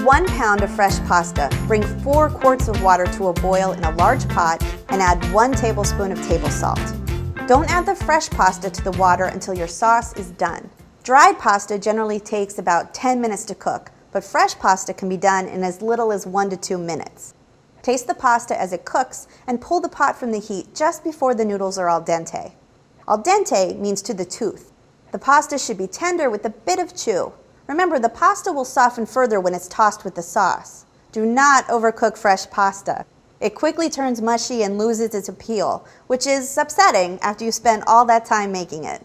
1 pound of fresh pasta, bring 4 quarts of water to a boil in a large pot and add 1 tablespoon of table salt. Don't add the fresh pasta to the water until your sauce is done. Dried pasta generally takes about 10 minutes to cook, but fresh pasta can be done in as little as 1 to 2 minutes. Taste the pasta as it cooks and pull the pot from the heat just before the noodles are al dente. Al dente means to the tooth. The pasta should be tender with a bit of chew. Remember, the pasta will soften further when it's tossed with the sauce. Do not overcook fresh pasta. It quickly turns mushy and loses its appeal, which is upsetting after you spend all that time making it.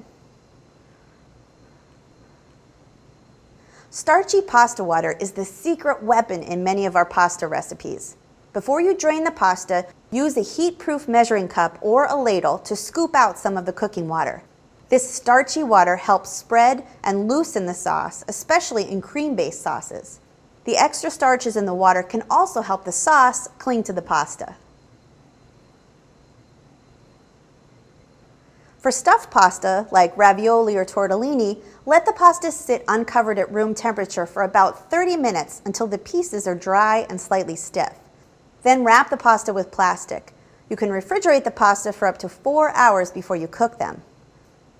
Starchy pasta water is the secret weapon in many of our pasta recipes. Before you drain the pasta, use a heat-proof measuring cup or a ladle to scoop out some of the cooking water. This starchy water helps spread and loosen the sauce, especially in cream-based sauces. The extra starches in the water can also help the sauce cling to the pasta. For stuffed pasta, like ravioli or tortellini, let the pasta sit uncovered at room temperature for about 30 minutes until the pieces are dry and slightly stiff. Then wrap the pasta with plastic. You can refrigerate the pasta for up to 4 hours before you cook them.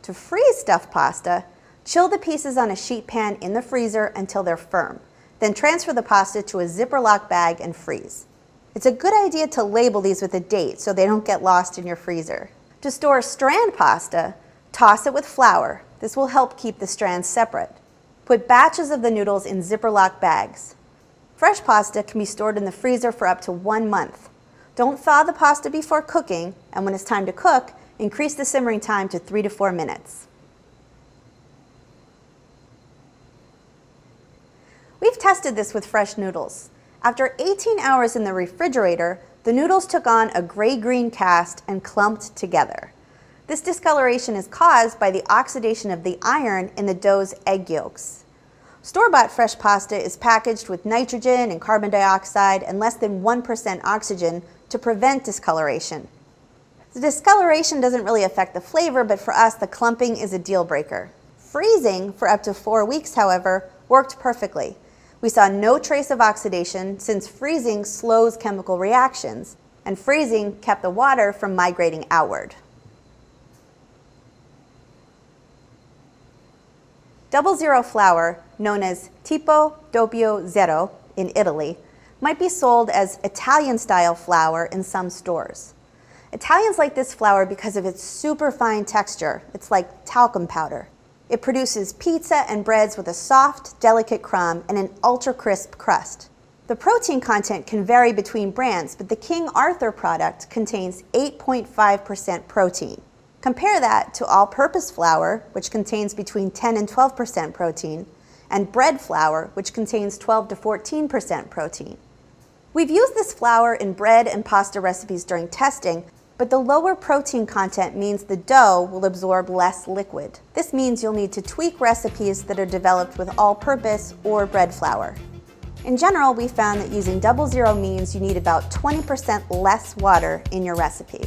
To freeze stuffed pasta, chill the pieces on a sheet pan in the freezer until they're firm. Then transfer the pasta to a Ziploc bag and freeze. It's a good idea to label these with a date so they don't get lost in your freezer. To store strand pasta, toss it with flour. This will help keep the strands separate. Put batches of the noodles in Ziploc bags. Fresh pasta can be stored in the freezer for up to 1 month. Don't thaw the pasta before cooking, and when it's time to cook, increase the simmering time to 3 to 4 minutes. We've tested this with fresh noodles. After 18 hours in the refrigerator, the noodles took on a gray-green cast and clumped together. This discoloration is caused by the oxidation of the iron in the dough's egg yolks. Store-bought fresh pasta is packaged with nitrogen and carbon dioxide and less than 1% oxygen to prevent discoloration. The discoloration doesn't really affect the flavor, but for us, the clumping is a deal breaker. Freezing for up to 4 weeks, however, worked perfectly. We saw no trace of oxidation since freezing slows chemical reactions, and freezing kept the water from migrating outward. 00 flour, known as tipo doppio zero in Italy, might be sold as Italian-style flour in some stores. Italians like this flour because of its super fine texture. It's like talcum powder. It produces pizza and breads with a soft, delicate crumb and an ultra-crisp crust. The protein content can vary between brands, but the King Arthur product contains 8.5% protein. Compare that to all-purpose flour, which contains between 10 and 12% protein, and bread flour, which contains 12 to 14% protein. We've used this flour in bread and pasta recipes during testing, but the lower protein content means the dough will absorb less liquid. This means you'll need to tweak recipes that are developed with all-purpose or bread flour. In general, we found that using 00 means you need about 20% less water in your recipe.